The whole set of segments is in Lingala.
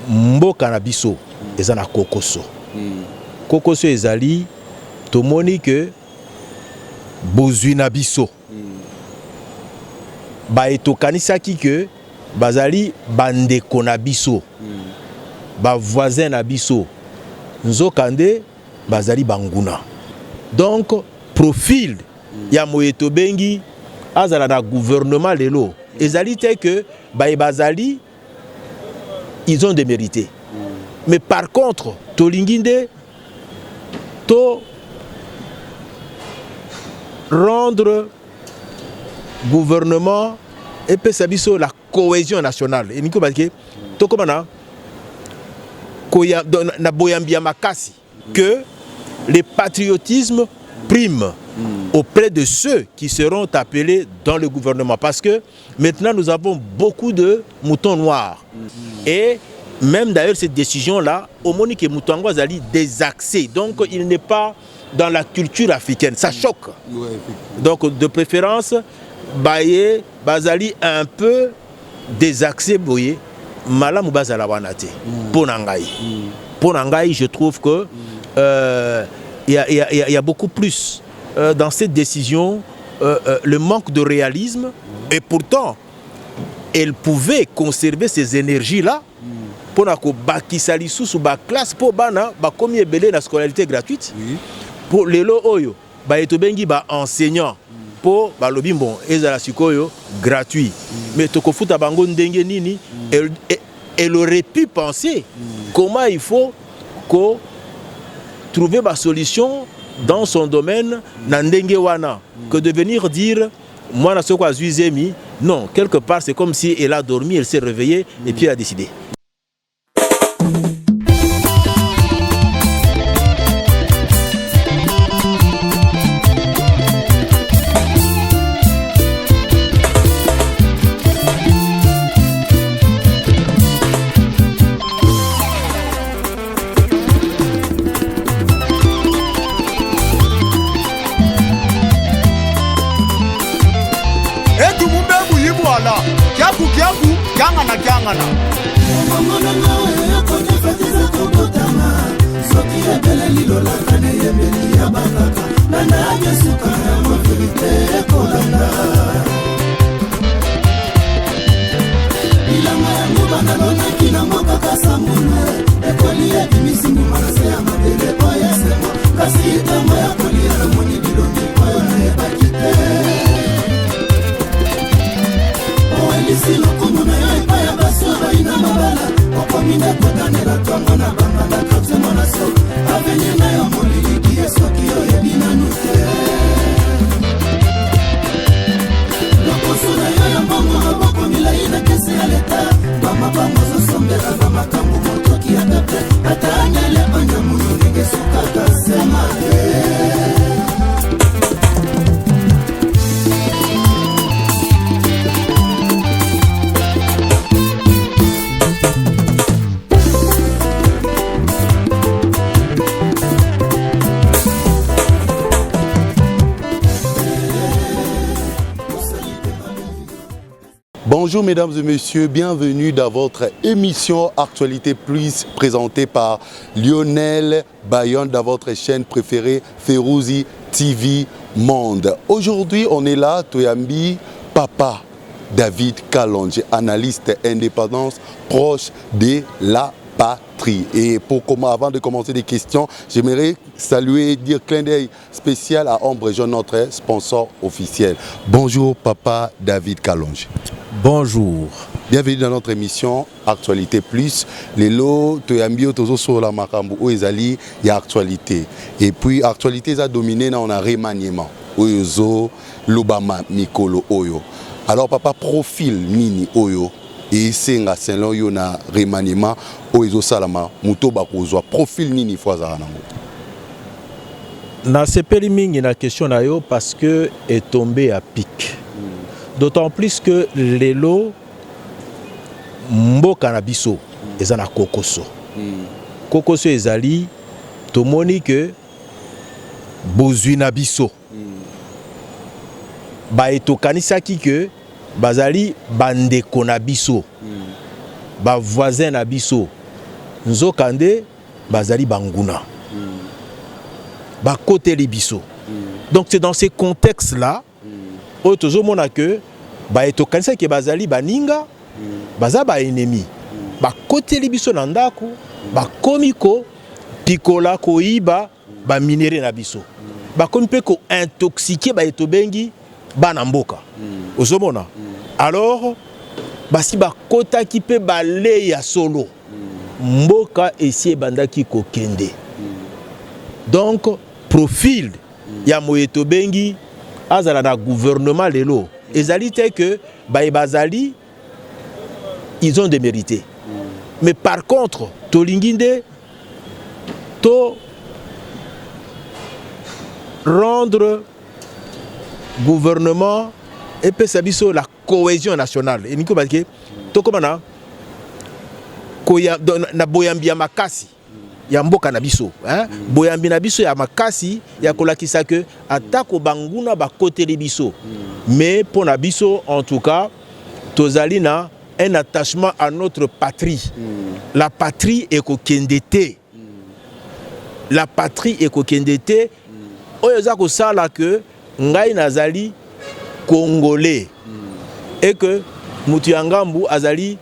mboka na biso eza na kokoso. Kokoso ezali tomoni que bozwi na biso ba etokanisaki que bazali bandeko na biso ba voisin na biso nzokande bazali banguna. Donc profil ya Moyeto Bengi azala na gouvernement lelo ezali te que bazali ils ont démérité. Mais par contre tolinginde to rendre gouvernement et puis sabiso la cohésion nationale. Et niko bazike to komana koya na boyambia makasi que le patriotisme prime auprès de ceux qui seront appelés dans le gouvernement. Parce que maintenant, nous avons beaucoup de moutons noirs. Et même d'ailleurs, cette décision-là, au Monique et Mouton Azali désaxé. Donc, il n'est pas dans la culture africaine. Ça choque. Donc, de préférence, Baye, Bazali un peu désaxé, Boye, Malam Bazala Wanate, Ponangaï. Ponangaï, je trouve que il y a beaucoup plus dans cette décision le manque de réalisme, et pourtant elle pouvait conserver ces énergies-là pour que Bakisalisu sous ba classe pour bana ba komi ebele na scolarité gratuite pour les lo oyo ba etobengi ba enseignant pour ba lobi bon ezala sikoyo gratuit mais tokofuta bango ndenge nini elle aurait pu penser comment il faut que trouver ma solution dans son domaine nandenge wana que de venir dire moi na soko azuizemi. Non, quelque part c'est comme si elle a dormi, elle s'est réveillée et puis elle a décidé. Bonjour mesdames et messieurs, bienvenue dans votre émission Actualité Plus présentée par Lionel Bayon dans votre chaîne préférée Ferouzi TV Monde. Aujourd'hui on est là, Toyambi, Papa David Kalonji, analyste indépendance proche de la patrie. Et avant de commencer des questions, j'aimerais saluer et dire clin d'œil spécial à Ombre Jaune, notre sponsor officiel. Bonjour Papa David Kalonji. Bonjour. Bienvenue dans notre émission Actualité Plus. Les lots, Toyambio, Tozo sur la Makambu, Oezali, il y a actualité. Et puis, actualité, ça a dominé, on a remaniement. Oyozo, Lobama, Mikolo, Oyo. Alors, papa, profil Nini, Oyo. Et c'est un Saint-Lon, il y a remaniement, Oyozo Salama, Mouto Bakozwa. Profil Nini, Foazaranango. Na sepeli mingi na question na yo parce que est tombé à pic. D'autant plus que les lots mboka na biso eza na kokoso. Kokoso ezali tomoni que bozwi na biso. Ba etokanisaki que bazali bandeko na biso. Ba voisin na biso nzokande bazali banguna bakoteli biso. Donc c'est dans ces contextes là où tozomona que baetokanisa ke bazali baninga baza ba ennemi bakoteli biso na ndako bakomi ko pikola koiba ba minere na biso bakomi pe ko intoxiquer baeto bengi bana mboka ozomona. Alors basi bakotaki pe bale ya solo mboka esi ebandaki kokende. Donc profil ya moyeto bengi azala na gouvernement lelo ezali te que bazali ils ont démérité. Mais par contre tolinginde to rendre gouvernement et puis sabiso la cohésion nationale. Et niko bazike to komana koya na boyambi ya makasi ya mboka na biso, hein? Boyambi na biso ya makasi ya kolakisa que atako banguna bakoteli biso. Mais pour na biso en tout cas tozali na un attachement à notre patrie. La patrie est kokendete. La patrie est kokendete. Oyo za ko sala que ngai nazali congolais et que mutu ya ngambu azali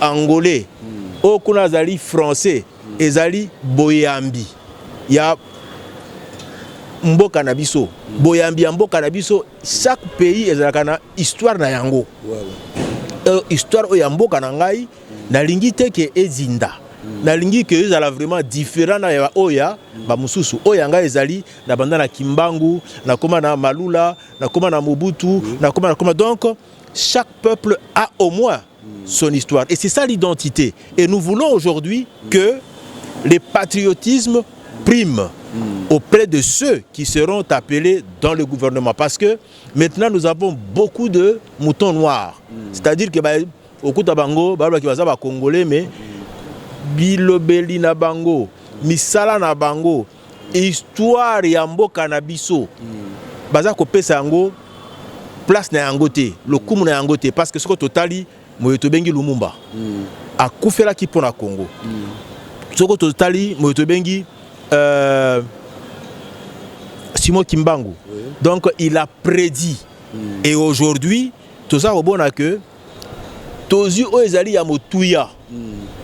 angolais. O kuna azali français ezali boyambi ya mboka na biso. Boyambi ya mboka na biso, chaque pays ezalaka na histoire na yango. Histoire oyo ya mboka na ngai nalingi te ke ezinda. Nalingi ke ezala vraiment différent na ya oya ba mususu. Oya ngai ezali na banda na Kimbangu, na koma na Malula, na koma na Mobutu, na koma. Donc chaque peuple a au moins son histoire. Et c'est ça l'identité. Et nous voulons aujourd'hui que le patriotisme prime auprès de ceux qui seront appelés dans le gouvernement. Parce que maintenant, nous avons beaucoup de moutons noirs. C'est-à-dire que au coup de Bango, qui va Congolais, mais Bilobeli na Bango, Misala na Bango, histoire Yambo Kanabiso, Baza Kopesa Yango, place na Yangote, le Koum na Yangote, parce que ce que totali, Moyoto Bengi Lumumba, a Koufela qui pour la Congo. Ce que totali, Moyoto Bengi, Simon Kimbangu. Donc il a prédit. Et aujourd'hui, tout ça au bon que Tozu Oezali Yamotouya.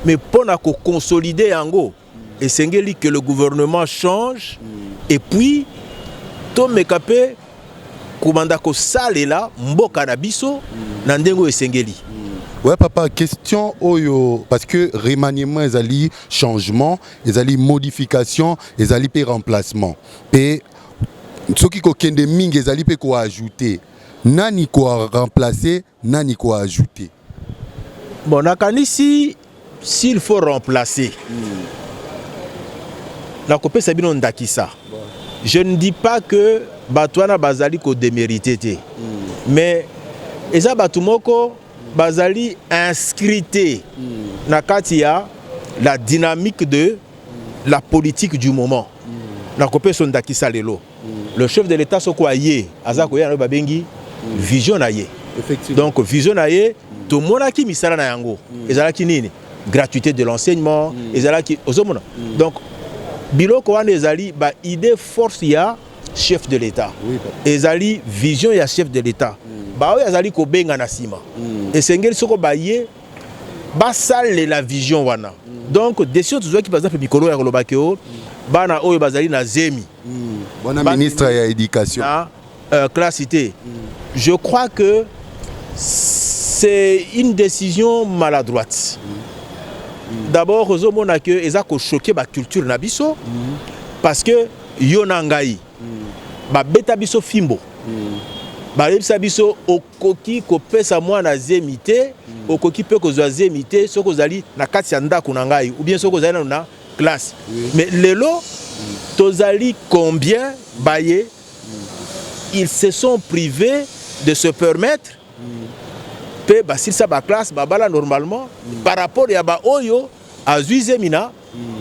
Mais pour consolider Yango, et c'est que le gouvernement change. Et puis, Tom Mekapé, Koumandako Salela, Mboka Nabiso, Nandengo et Sengeli. Ouais papa, question oyo parce que remaniement ezali changement, ezali modification, ezali pe remplacement. Et ce qui kokende ming ezali pe ko ajouter. Nani ko remplacer, nani ko ajouter. Bon, nakanisi s'il faut remplacer. La copie Sabino Ndakisa. Je ne dis pas que Batouana Bazali ko démérité. Mais eza batumoko Bazali inscrité Nakatia la dynamique de la politique du moment. La copie Sondakisa Lelo. Le chef de l'État Sokoye, Azakoya Babengi, vision aye. Donc vision aye, tout le monde qui misala na yango. Ezalaki nini? Gratuité de l'enseignement, ezalaki ozomona. Donc biloko wana ezali ba idée force ya chef de l'État. Ezali vision ya chef de l'État. Ba oyo ezali ko benga na sima. Et sengeli soko baye basale la vision wana. Donc décision tuzwa ki par exemple mikolo ya kolobakeo bana oyo bazali na zemi. Bona ministre ya éducation. Classité. Je crois que c'est une décision maladroite. D'abord, ozomona que ezako choquer ba culture na biso parce que yonangai ba beta biso fimbo. Ba lebisa biso okoki kopesa mwana zemité, okoki pe kozwa zemité soko zali na kati ya ndako na ngai ou bien soko zali na classe. Mais lelo tozali combien baye ils se sont privés de se permettre pe basil sa ba classe babala normalement par rapport ya ba oyo a zuizemina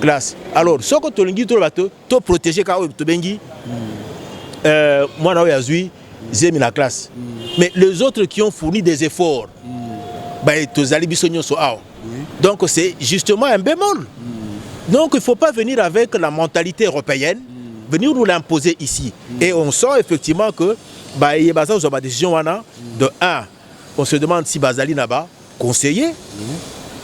classe. Alors soko tolingi to bato to protéger ka oyo to bengi mwana oyo a zui zemina classe. Mais les autres qui ont fourni des efforts ba tozali biso nyonso aw Donc c'est justement un bémol. Donc il ne faut pas venir avec la mentalité européenne, venir nous l'imposer ici. Et on sent effectivement que il y a des décisions de 1, on se demande si Bazali n'a pas conseiller,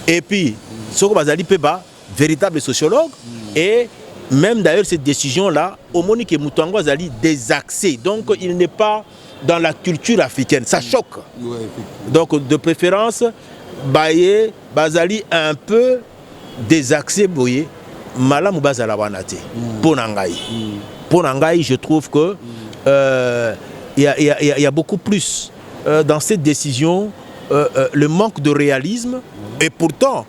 et puis ce que Bazali peut pas, véritable sociologue, et même d'ailleurs cette décision-là, au Monique et Moutango Bazali désaxé. Donc il n'est pas dans la culture africaine, ça choque. Donc de préférence, Baye, Bazali un peu désaxé, boye, Malam Bazala Wanate, Ponangaï. Ponangaï, je trouve que il y a beaucoup plus dans cette décision, le manque de réalisme, et pourtant,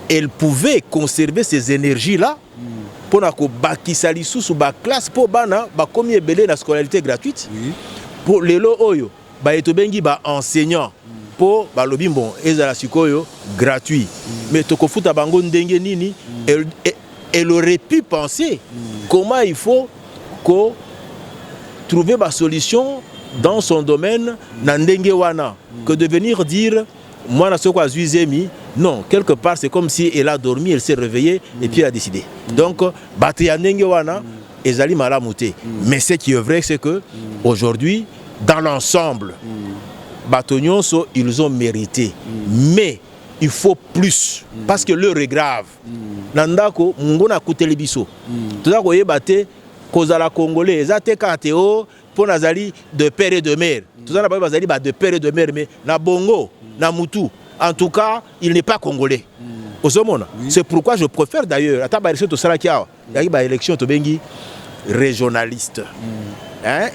elle pouvait conserver ces énergies-là pour que Bakisali sous ba classe pour bana ba comme belé la scolarité gratuite pour les lo oyo ba etobengi ba enseignant pour ba lobi bon ezala sikoyo gratuit mais to kofuta bango ndenge nini elle aurait pu penser comment il faut ko trouver ma solution dans son domaine na ndenge wana que de venir dire moi na soko azuizemi. Non, quelque part, c'est comme si elle a dormi, elle s'est réveillée et puis elle a décidé. Donc, mais ce qui est vrai, c'est que aujourd'hui, dans l'ensemble, ils ont mérité. Mais il faut plus, parce que l'heure est grave. Nandako, Mungona Kutelebiso. Tout ça, vous voyez, Kozala Congolais, Ezate Kateo, pour Nazali de père et de mère. Tout ça, de père et de mère, mais na Bongo, na Moutou. En tout cas, il n'est pas congolais. C'est pourquoi je préfère d'ailleurs, il y a une élection régionaliste.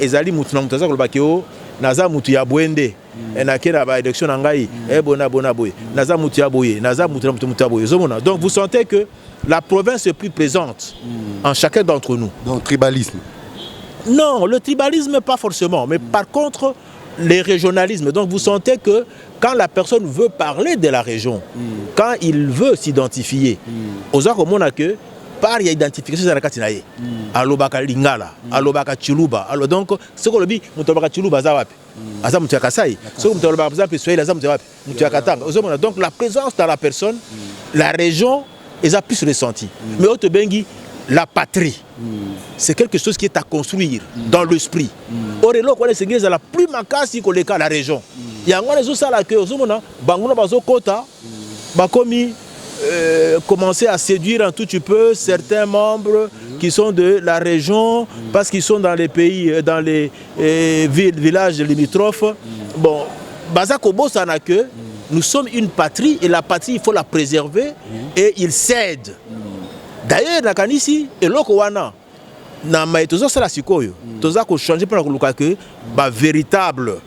Ezali Moutouna Kolbakeo, Naza Moutuya Bwende, élection Nangaï, Bona Boy, Naza Moutuya Boye, Naza Moutuya Boye. Donc vous sentez que la province est plus présente en chacun d'entre nous. Donc tribalisme. Non, le tribalisme pas forcément, mais par contre les régionalismes. Donc vous sentez que quand la personne veut parler de la région, quand il veut s'identifier, aux autres on a que par y a identification la katinaye. Alobaka lingala, alobaka chiluba. Donc ce qu'on dit, mutobaka chiluba zawapi. Asa mutiaka sai. Ce qu'on mutobaka zawapi soyez la zawapi. Mutiaka tanga. Donc la présence dans la personne, la région, ils a plus ressenti. Mais autre bengi la patrie, c'est quelque chose qui est à construire dans l'esprit. Orelo quoi les églises la plus makasi que la région. Il y a un ça là que ozomona bangona bazo kota bakomi commencer à séduire un tout petit peu certains membres qui sont de la région parce qu'ils sont dans les pays, dans les villages limitrophes. Bon, bazako bosana que nous sommes une patrie et la patrie il faut la préserver et il cède. D'ailleurs, nakanisi eloko wana na maitozo sala sikoyo toza ko changer pour koluka que véritable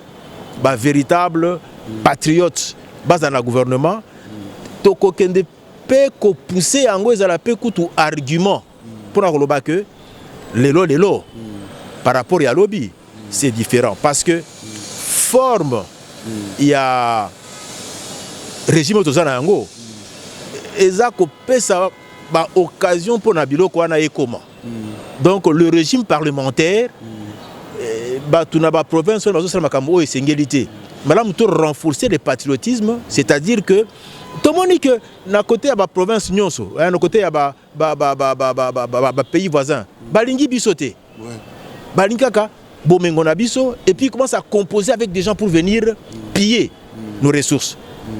patriote base na gouvernement toko kende pe ko pousser yango ezala pe kutu argument pour koloba que lelo par rapport à lobby c'est différent parce que forme il y a régime toza na yango ezako pesa ba occasion pour nabiloko wana ekoma. Donc le régime parlementaire province makambo esengélité. Madame tout renforcer le patriotisme, c'est-à-dire que tout le monde dit que na côté ya ba province nyonso, na côté ya ba pays voisins, balingi bisoté. Balingi kaka bomengo na biso et puis commence à composer avec des gens pour venir piller nos ressources.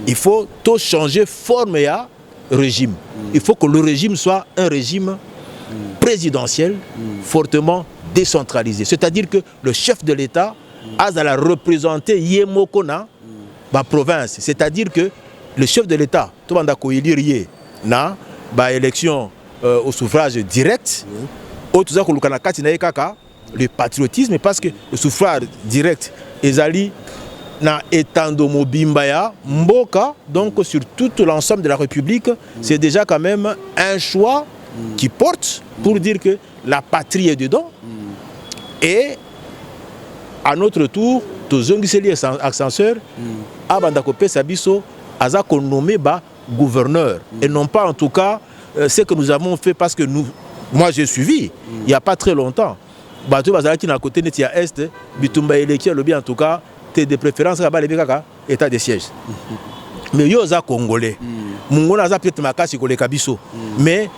Il faut tout changer forme ya régime. Il faut que le régime soit un régime présidentiel fortement décentralisé. C'est-à-dire que le chef de l'État a à la représenter Yemokona, la province. C'est-à-dire que le chef de l'État, tout le monde a élire na élection au suffrage direct. Le patriotisme, parce que le suffrage direct, ezali na etandomo bimbaya mboka, donc sur tout l'ensemble de la République, c'est déjà quand même un choix qui porte pour dire que la patrie est dedans. Et à notre tour, tous les ascenseurs, abandako pesa biso azako nommé ba gouverneur et non pas en tout cas ce que nous avons fait parce que moi j'ai suivi il n'y a pas très longtemps. Bato bazalaki na côté net ya est bitumba eleki lobi en tout cas t'es de préférence là-bas les kaka état de siège. Mais yo za congolais. mungona za peut-être makasi koleka biso mais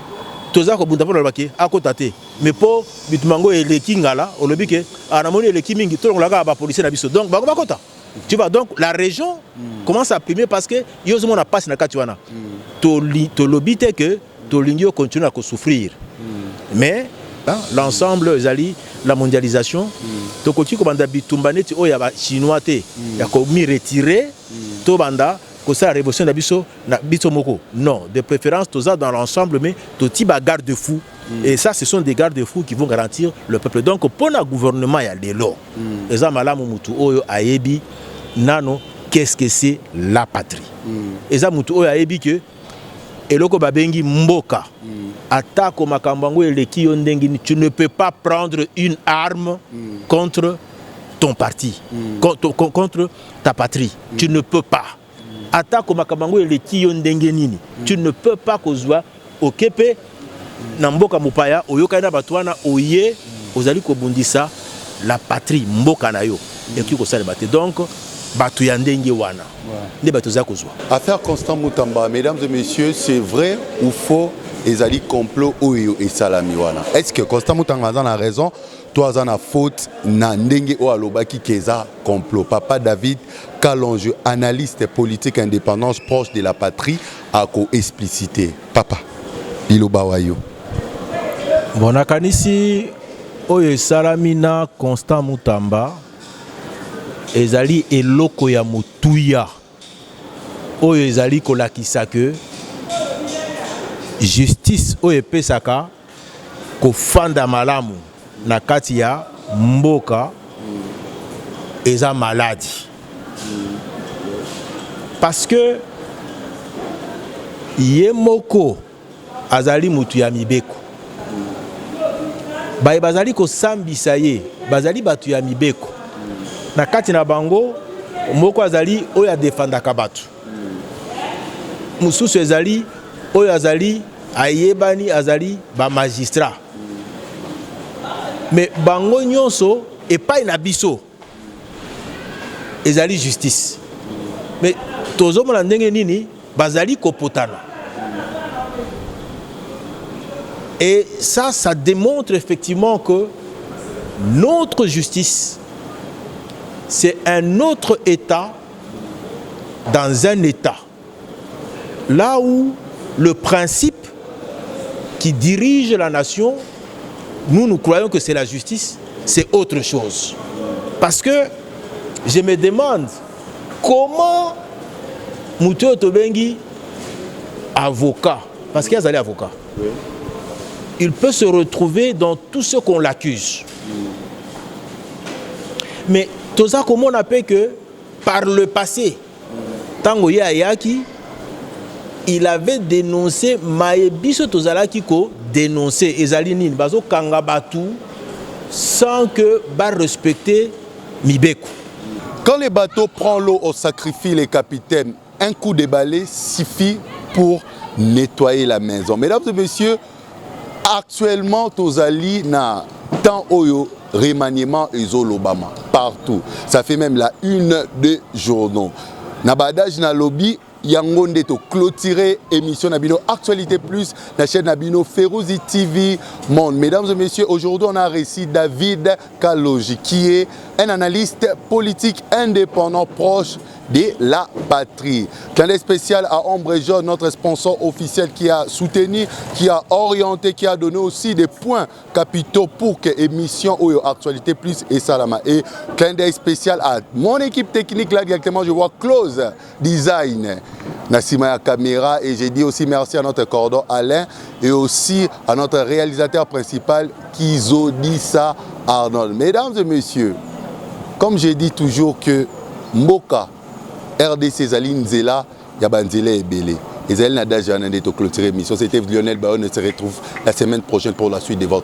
toza ko bunda pona baki akotate mais po bitumango eleki ngala olobi ke anamoni eleki mingi to ngolaka ba policier na biso donc bako bakota tu vois donc la région commence à primer parce que yozo na passe na katiwana to lobi te que to lingio continue à souffrir mais l'ensemble ezali la mondialisation to koti ko banda bitumba neti oya ba chinois te ya ko mi retirer to banda que ça la révolution na biso moko non de préférence toza dans l'ensemble mais to tiba garde-fou et ça ce sont des garde-fous qui vont garantir le peuple donc pour le gouvernement ya lelo eza malamu mutu oyo ayebi nano qu'est-ce que c'est la patrie eza mutu oyo ayebi que eloko babengi mboka atako makambango eleki yo ndengi tu ne peux pas prendre une arme contre ton parti contre ta patrie tu ne peux pas atako makambango eleki yo ndenge nini tu ne peux pas kozwa okepe na mboka mupaya oyoka na batwana oye ozali kobundisa la patrie mboka na yo eki ko sala baté donc batu ya ndenge wana nde batu za kozwa affaire Constant Mutamba. Mesdames et messieurs, c'est vrai ou faux ezali complot oyo et salami wana? Est-ce que Constant Mutamba a raison? Toi a faute na ndenge o alobaki keza complot? Papa David Kalonjo, analyste politique indépendance proche de la patrie, a co-explicité. Papa, iloba wayo. Bon akanisi oyo salami na Constant Mutamba ezali eloko ya mutuya oyo ezali kolakisa que justice oyo epesaka kofanda malamu na kati ya mboka eza maladie parce que ye moko azali mutu ya mibeko baye bazali kosambisa ye bazali batu ya mibeko na kati na bango moko azali oyo adefandaka batu mususu ezali oyo azali ayebani azali ba magistrat mais bango nyonso epai na biso ezali justice mais tozomona ndenge nini bazali kopotana et ça démontre effectivement que notre justice c'est un autre État dans un État. Là où le principe qui dirige la nation, nous croyons que c'est la justice, c'est autre chose. Parce que je me demande comment Mouto Tobengi, avocat, parce qu'il y a des avocats, il peut se retrouver dans tout ce qu'on l'accuse. Mais tout ça, comment on appelle que par le passé, Tango Yaki, il avait dénoncé Maebiso Tozalaki ko dénoncé Ezaline Bazo Kangabatu sans que ba respecter Mibeko. Quand les bateaux prennent l'eau, on sacrifie les capitaines. Un coup de balai suffit pour nettoyer la maison. Mesdames et messieurs, actuellement Tozali na tant oyo remaniement Ezolobama partout. Ça fait même la une des journaux. Nabadaj na lobby yangonde to clôturer émission Nabino Actualité Plus, la chaîne Nabino Ferouzi TV Monde. Mesdames et messieurs, aujourd'hui on a reçu David Kalonjo qui est un analyste politique indépendant proche de la patrie. Clin spécial à Ombre Jaune, notre sponsor officiel qui a soutenu, qui a orienté, qui a donné aussi des points capitaux pour que l'émission ou Actualité Plus et Salama. Et clin d'œil spécial à mon équipe technique là directement, je vois Close Design. Nassima caméra et j'ai dit aussi merci à notre cordon Alain et aussi à notre réalisateur principal Kizodissa Arnold. Mesdames et messieurs, comme j'ai dit toujours que Mboka RDC Zaline Zela, Yabanzela et Belé. Et Zela Nadajan de clôturer l'émission. C'était Lionel Bayon. On se retrouve la semaine prochaine pour la suite de votre